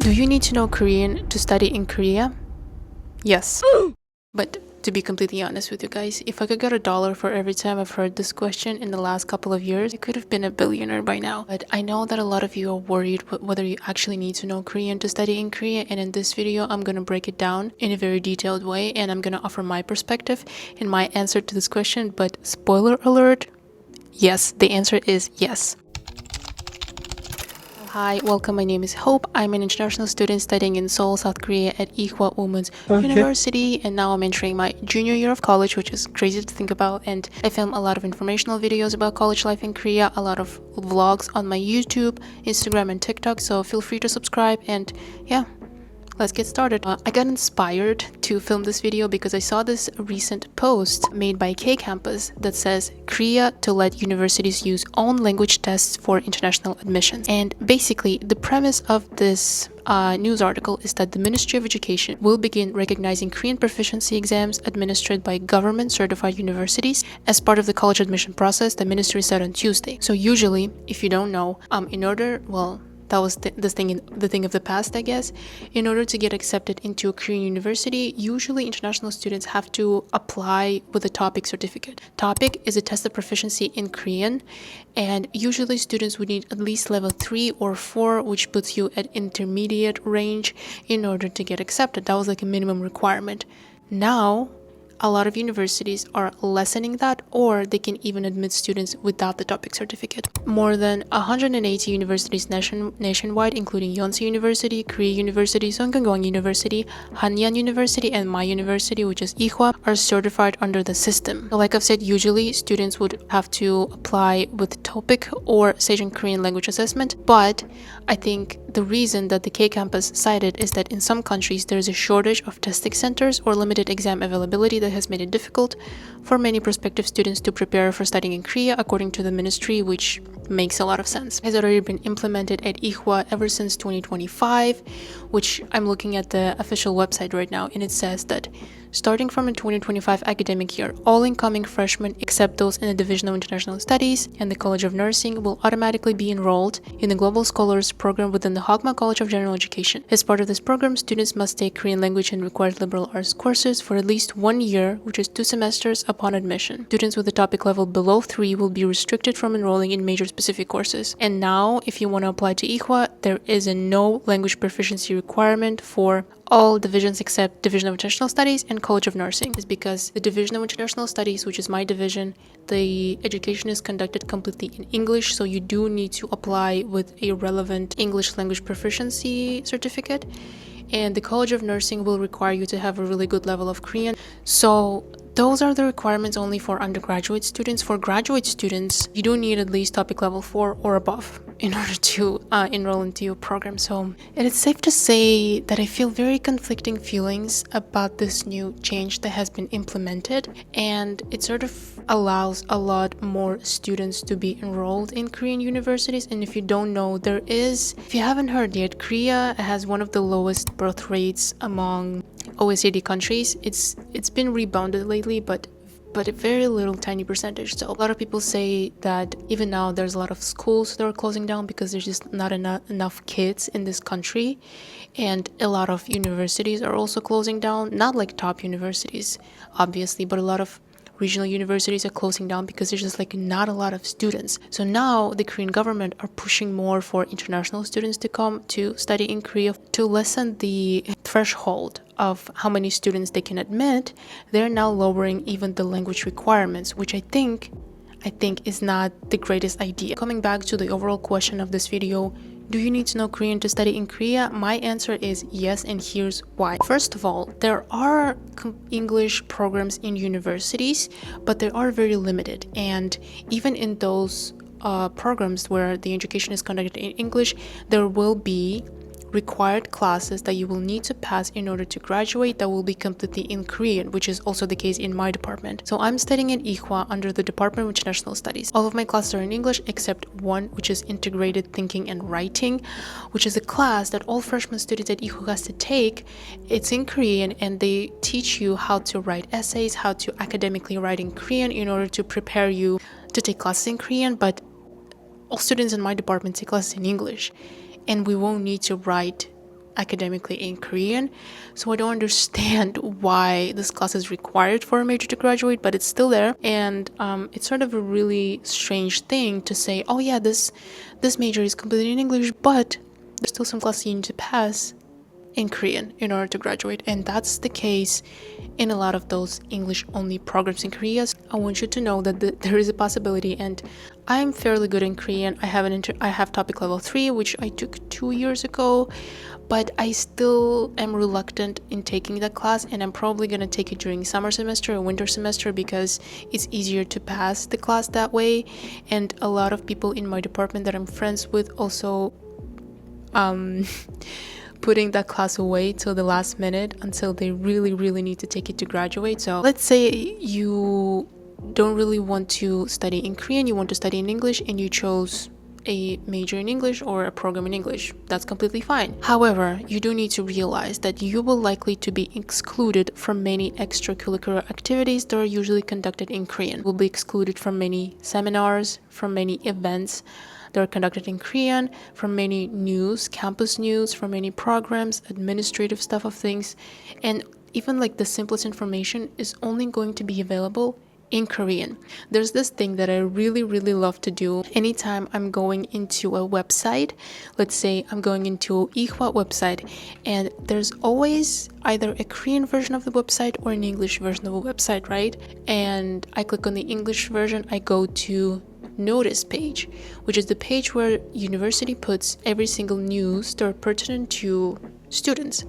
Do you need to know Korean to study in Korea? Yes. But to be completely honest with you guys, if I could get $1 for every time I've heard this question in the last couple of years, I could have been a billionaire by now. But I know that a lot of you are worried whether you actually need to know Korean to study in Korea, and in this video I'm gonna break it down in a very detailed way, and I'm gonna offer my perspective and my answer to this question. But spoiler alert, yes, the answer is yes. Hi, welcome. My name is Hope. I'm an international student studying in Seoul, South Korea at Ewha Women's University, and now I'm entering my junior year of college, which is crazy to think about. And I film a lot of informational videos about college life in Korea, a lot of vlogs on my YouTube, Instagram, and TikTok, so feel free to subscribe. And yeah, let's get started. I got inspired to film this video because I saw this recent post made by K Campus that says Korea to let universities use own language tests for international admissions. And basically, the premise of this news article is that the Ministry of Education will begin recognizing Korean proficiency exams administered by government certified universities as part of the college admission process. The ministry said on Tuesday. So usually, if you don't know, that was the thing of the past, I guess. In order to get accepted into a Korean university, usually international students have to apply with a TOPIK certificate. TOPIK is a test of proficiency in Korean, and usually students would need at least level 3 or 4, which puts you at intermediate range in order to get accepted. That was like a minimum requirement. Now, a lot of universities are lessening that, or they can even admit students without the TOPIK certificate. More than 180 universities nationwide, including Yonsei University, Korea University, Sungkyunkwan University, Hanyang University, and my university, which is Ewha, are certified under the system. So like I've said, usually students would have to apply with TOPIK or Sejong Korean language assessment, but I think the reason that the K Campus cited is that in some countries there is a shortage of testing centers or limited exam availability that has made it difficult for many prospective students to prepare for studying in Korea, according to the ministry, which makes a lot of sense. It has already been implemented at Ewha ever since 2025, which I'm looking at the official website right now, and it says that starting from the 2025 academic year, all incoming freshmen except those in the Division of International Studies and the College of Nursing will automatically be enrolled in the Global Scholars Program within the Hagma College of General Education. As part of this program, students must take Korean language and required liberal arts courses for at least 1 year, which is 2 semesters upon admission. Students with a TOPIK level below 3 will be restricted from enrolling in major specific courses. And now, if you want to apply to Ewha, there is a no language proficiency requirement for all divisions except Division of International Studies and College of Nursing. Is because the Division of International Studies, which is my division, the education is conducted completely in English, so you do need to apply with a relevant English language proficiency certificate. And the College of Nursing will require you to have a really good level of Korean. So those are the requirements only for undergraduate students. For graduate students, you do need at least TOPIK level 4 or above in order to enroll into your program. So it is safe to say that I feel very conflicting feelings about this new change that has been implemented, and it sort of allows a lot more students to be enrolled in Korean universities. And if you don't know, if you haven't heard yet, Korea has one of the lowest birth rates among OECD countries. It's been rebounded lately, but a very little tiny percentage. So a lot of people say that even now there's a lot of schools that are closing down because there's just not enough kids in this country, and a lot of universities are also closing down. Not like top universities, obviously, but a lot of regional universities are closing down because there's just like not a lot of students. So now the Korean government are pushing more for international students to come to study in Korea. To lessen the threshold of how many students they can admit, they're now lowering even the language requirements, which I think is not the greatest idea. Coming back to the overall question of this video, do you need to know Korean to study in Korea? My answer is yes, and here's why. First of all, there are English programs in universities, but they are very limited. And even in those programs where the education is conducted in English, there will be required classes that you will need to pass in order to graduate that will be completely in Korean, which is also the case in my department. So I'm studying at Ewha under the Department of International Studies. All of my classes are in English except one, which is Integrated Thinking and Writing, which is a class that all freshman students at Ewha has to take. It's in Korean, and they teach you how to write essays, how to academically write in Korean in order to prepare you to take classes in Korean. But all students in my department take classes in English, and we won't need to write academically in Korean. So I don't understand why this class is required for a major to graduate, but it's still there. And it's sort of a really strange thing to say, oh yeah, this major is completely in English, but there's still some classes you need to pass in Korean in order to graduate. And that's the case in a lot of those English only programs in Korea. So I want you to know that there is a possibility, and I'm fairly good in Korean. I have TOPIK level 3, which I took 2 years ago, but I still am reluctant in taking that class, and I'm probably going to take it during summer semester or winter semester because it's easier to pass the class that way. And a lot of people in my department that I'm friends with also putting that class away till the last minute until they really, really need to take it to graduate. So let's say you don't really want to study in Korean, you want to study in English, and you chose a major in English or a program in English. That's completely fine. However, you do need to realize that you will likely to be excluded from many extracurricular activities that are usually conducted in Korean. You will be excluded from many seminars, from many events that are conducted in Korean, from many news, campus news, from many programs, administrative stuff of things, and even like the simplest information is only going to be available in Korean. There's this thing that I really, really love to do anytime I'm going into a website. Let's say I'm going into Ihwa website, and there's always either a Korean version of the website or an English version of the website, right? And I click on the English version, I go to notice page, which is the page where university puts every single news that are pertinent to students.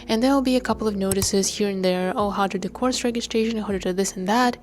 And there will be a couple of notices here and there, oh, how to do course registration, how to do this and that.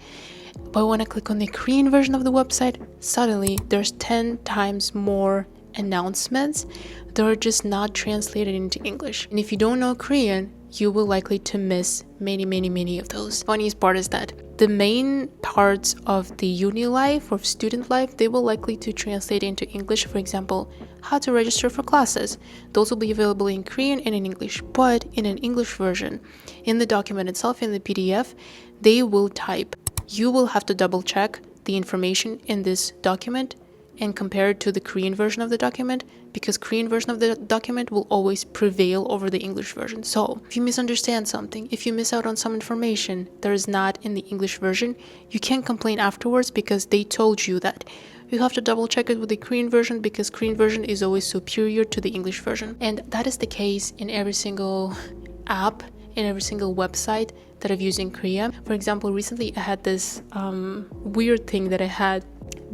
But when I click on the Korean version of the website, suddenly there's 10 times more announcements that are just not translated into English. And if you don't know Korean, you will likely to miss many of those. Funniest part is that the main parts of the uni life or student life, they will likely to translate into English. For example, how to register for classes. Those will be available in Korean and in English, but in an English version. In the document itself, in the PDF, they will type. You will have to double check the information in this document and compare it to the Korean version of the document, because Korean version of the document will always prevail over the English version. So if you misunderstand something, if you miss out on some information that is not in the English version, you can't complain afterwards because they told you that. You have to double check it with the Korean version because Korean version is always superior to the English version. And that is the case in every single app, in every single website that I've used in Korea. For example, recently I had this weird thing that I had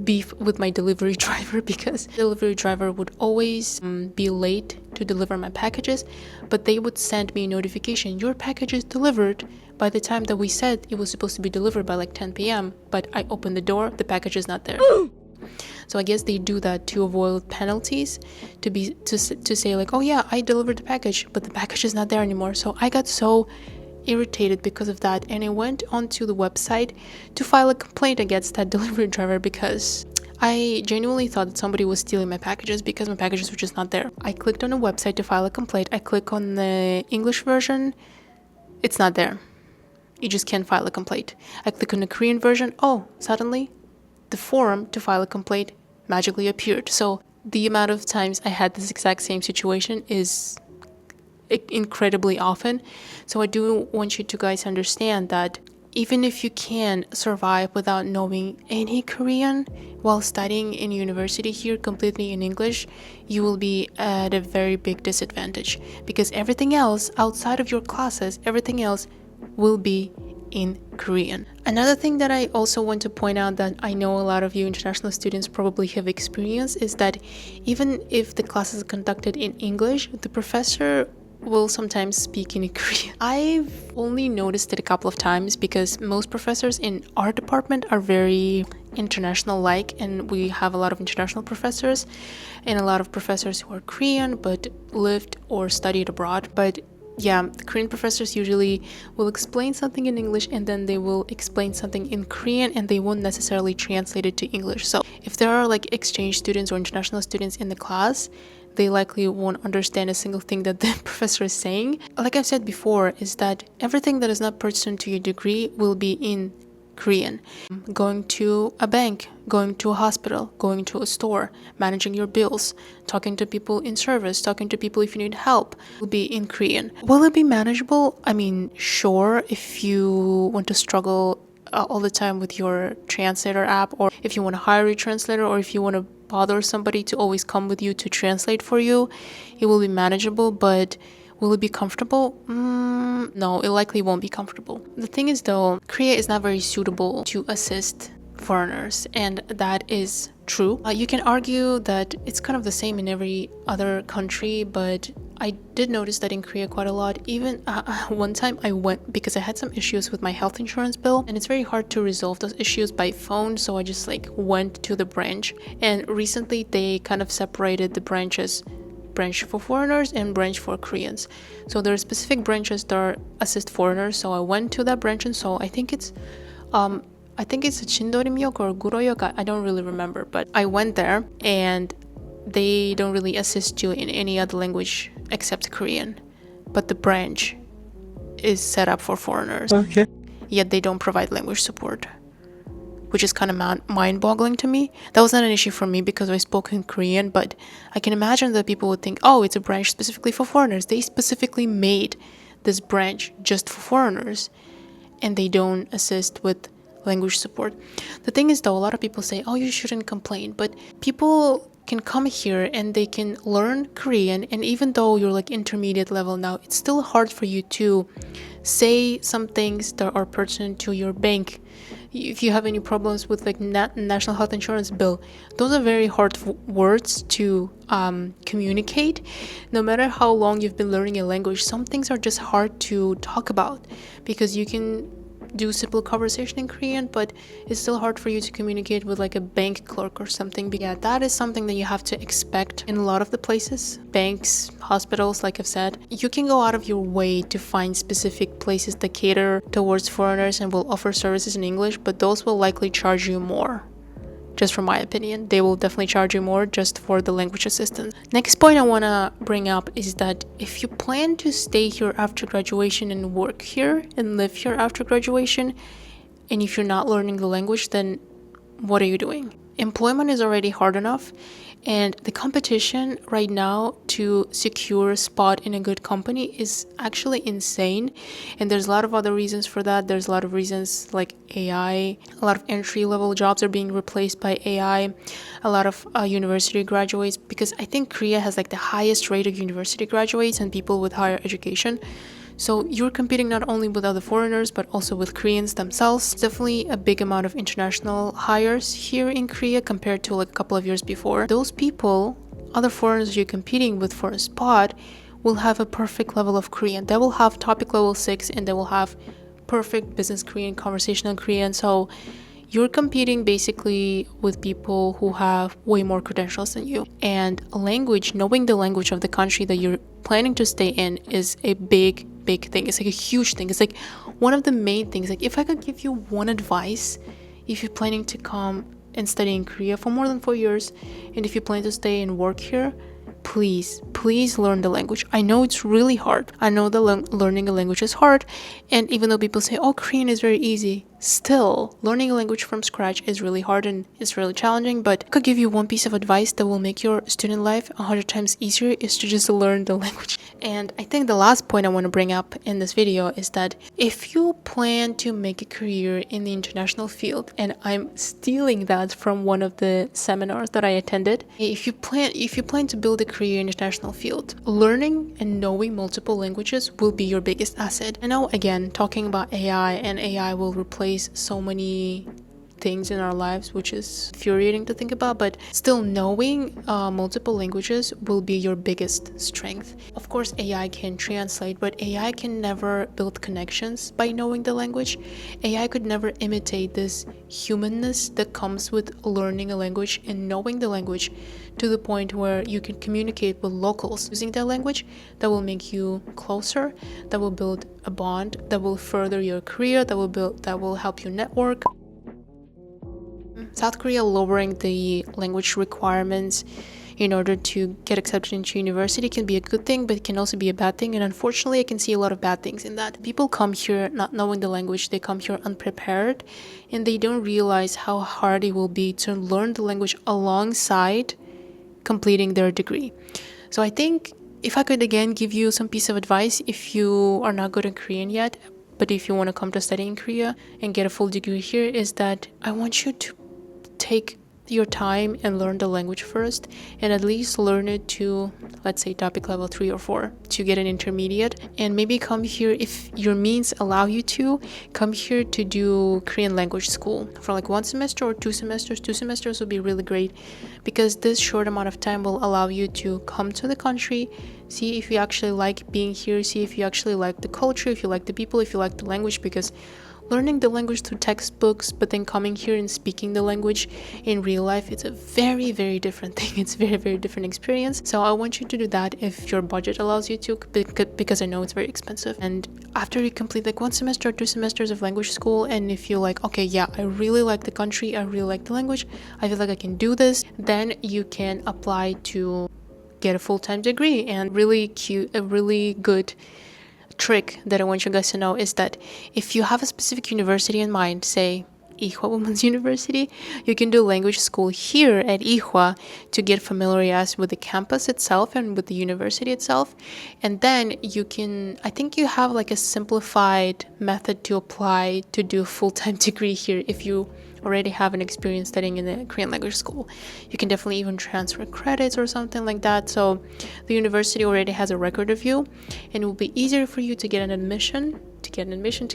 beef with my delivery driver, because the delivery driver would always be late to deliver my packages, but they would send me a notification, your package is delivered by the time that we said it was supposed to be delivered by like 10 p.m. But I opened the door, the package is not there. So I guess they do that to avoid penalties, to say like, oh yeah, I delivered the package, but the package is not there anymore. So I got so irritated because of that, and I went onto the website to file a complaint against that delivery driver because I genuinely thought that somebody was stealing my packages because my packages were just not there. I clicked on a website to file a complaint. I click on the English version, it's not there. You just can't file a complaint. I click on the Korean version, oh, suddenly the form to file a complaint magically appeared. So the amount of times I had this exact same situation is incredibly often. So I do want you to guys understand that even if you can survive without knowing any Korean while studying in university here completely in English, you will be at a very big disadvantage because everything else outside of your classes, everything else will be in Korean. Another thing that I also want to point out that I know a lot of you international students probably have experienced is that even if the class is conducted in English, the professor will sometimes speak in Korean. I've only noticed it a couple of times because most professors in our department are very international-like, and we have a lot of international professors and a lot of professors who are Korean but lived or studied abroad. But yeah, the Korean professors usually will explain something in English and then they will explain something in Korean and they won't necessarily translate it to English. So if there are like exchange students or international students in the class, they likely won't understand a single thing that the professor is saying. Like I've said before, is that everything that is not pertinent to your degree will be in Korean. Going to a bank, going to a hospital, going to a store, managing your bills, talking to people in service, talking to people if you need help will be in Korean. Will it be manageable? I mean, sure, if you want to struggle all the time with your translator app, or if you want to hire a translator, or if you want to bother somebody to always come with you to translate for you, it will be manageable. But will it be comfortable? No, it likely won't be comfortable. The thing is though, Korea is not very suitable to assist foreigners, and that is true. You can argue that it's kind of the same in every other country, but I did notice that in Korea quite a lot. Even one time I went because I had some issues with my health insurance bill, and it's very hard to resolve those issues by phone, so I just went to the branch. And recently they kind of separated the branches, branch for foreigners and branch for Koreans. So there are specific branches that assist foreigners, so I went to that branch. And so I think it's a Chindorimyok or Guroyok, I don't really remember, but I went there and they don't really assist you in any other language except Korean, but the branch is set up for foreigners. Okay. Yet they don't provide language support, which is kind of mind-boggling to me. That was not an issue for me because I spoke in Korean, but I can imagine that people would think, oh, it's a branch specifically for foreigners. They specifically made this branch just for foreigners, and they don't assist with language support. The thing is though, a lot of people say, oh, you shouldn't complain, but people can come here and they can learn Korean, and even though you're intermediate level now, it's still hard for you to say some things that are pertinent to your bank. If you have any problems with national health insurance bill, those are very hard words to communicate. No matter how long you've been learning a language, some things are just hard to talk about because you can do simple conversation in Korean, but it's still hard for you to communicate with a bank clerk or something. But yeah, that is something that you have to expect in a lot of the places. Banks, hospitals, like I've said. You can go out of your way to find specific places that cater towards foreigners and will offer services in English, but those will likely charge you more. Just from my opinion, they will definitely charge you more just for the language assistance. Next point I want to bring up is that if you plan to stay here after graduation and work here and live here after graduation, and if you're not learning the language, then what are you doing? Employment is already hard enough, and the competition right now to secure a spot in a good company is actually insane. And there's a lot of other reasons for that. There's a lot of reasons like AI. A lot of entry-level jobs are being replaced by AI. A lot of university graduates, because I think Korea has the highest rate of university graduates and people with higher education. So you're competing not only with other foreigners, but also with Koreans themselves. Definitely a big amount of international hires here in Korea compared to a couple of years before. Those people, other foreigners you're competing with for a spot, will have a perfect level of Korean. They will have TOPIK level 6 and they will have perfect business Korean, conversational Korean. So you're competing basically with people who have way more credentials than you. And language, knowing the language of the country that you're planning to stay in is a big thing. It's a huge thing. It's one of the main things. If I could give you one advice, if you're planning to come and study in Korea for more than 4 years, and if you plan to stay and work here, please learn the language. I know it's really hard. I know that learning a language is hard, and even though people say, oh, Korean is very easy, still, learning a language from scratch is really hard and it's really challenging. But I could give you one piece of advice that will make your student life 100 times easier, is to just learn the language. And I think the last point I want to bring up in this video is that if you plan to make a career in the international field, and I'm stealing that from one of the seminars that I attended, if you plan to build a career in the international field, learning and knowing multiple languages will be your biggest asset. I know, again, talking about AI, and AI will replace so many things in our lives, which is infuriating to think about, but still knowing multiple languages will be your biggest strength. Of course, AI can translate, but AI can never build connections by knowing the language. AI could never imitate this humanness that comes with learning a language and knowing the language to the point where you can communicate with locals using that language. That will make you closer, that will build a bond, that will further your career, that will help you network. South Korea lowering the language requirements, in order to get accepted into university can be a good thing, but it can also be a bad thing. And unfortunately, I can see a lot of bad things in that. People come here not knowing the language, they come here unprepared, and they don't realize how hard it will be to learn the language alongside completing their degree. So I think if I could again give you some piece of advice, if you are not good at Korean yet, but if you want to come to study in Korea and get a full degree here, is that I want you to take your time and learn the language first, and at least learn it to, let's say, topic level 3 or 4 to get an intermediate, and maybe come here, if your means allow you to, come here to do Korean language school for like 1 semester or 2 semesters. 2 semesters would be really great, because this short amount of time will allow you to come to the country, see if you actually like being here, see if you actually like the culture, if you like the people, if you like the language, because learning the language through textbooks, but then coming here and speaking the language in real life, it's a very, very different thing. It's a very, very different experience. So I want you to do that if your budget allows you to, because I know it's very expensive. And after you complete like 1 semester or 2 semesters of language school, and if you're like, okay, yeah, I really like the country, I really like the language, I feel like I can do this, then you can apply to get a full-time degree. And a really good trick that I want you guys to know is that if you have a specific university in mind, say Ihwa Women's University, you can do language school here at Ihwa to get familiarized with the campus itself and with the university itself. And then you can, I think you have like a simplified method to apply to do a full-time degree here if you already have an experience studying in a Korean language school. You can definitely even transfer credits or something like that. So the university already has a record of you, and it will be easier for you to get an admission, to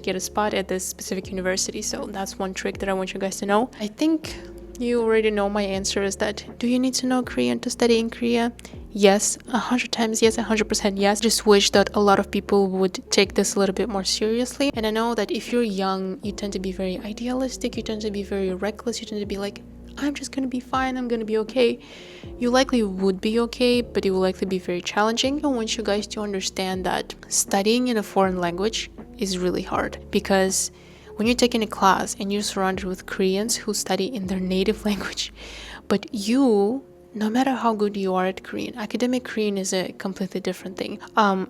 get a spot at this specific university. So that's one trick that I want you guys to know. I think you already know my answer is that, do you need to know Korean to study in Korea? Yes, 100 times yes, 100% yes. Just wish that a lot of people would take this a little bit more seriously. And I know that if you're young, you tend to be very idealistic, you tend to be very reckless, you tend to be like, I'm just gonna be fine, I'm gonna be okay. You likely would be okay, but it will likely be very challenging. I want you guys to understand that studying in a foreign language is really hard, because when you're taking a class and you're surrounded with Koreans who study in their native language, but you, no matter how good you are at Korean, academic Korean is a completely different thing.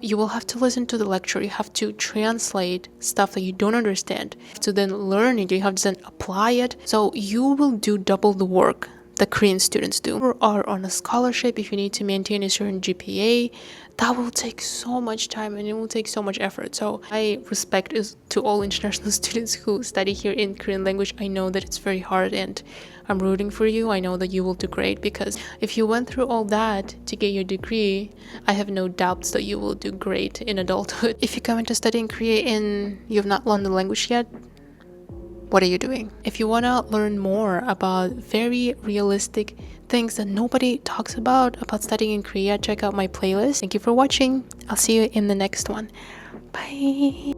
You will have to listen to the lecture, you have to translate stuff that you don't understand, you have to then learn it, you have to then apply it. So you will do double the work the Korean students do. Or are on a scholarship, if you need to maintain a certain GPA, that will take so much time and it will take so much effort. So my respect is to all international students who study here in Korean language. I know that it's very hard and I'm rooting for you. I know that you will do great, because if you went through all that to get your degree, I have no doubts that you will do great in adulthood. If you come into studying Korea and you have not learned the language yet, what are you doing? If you want to learn more about very realistic things that nobody talks about studying in Korea, check out my playlist. Thank you for watching. I'll see you in the next one. Bye.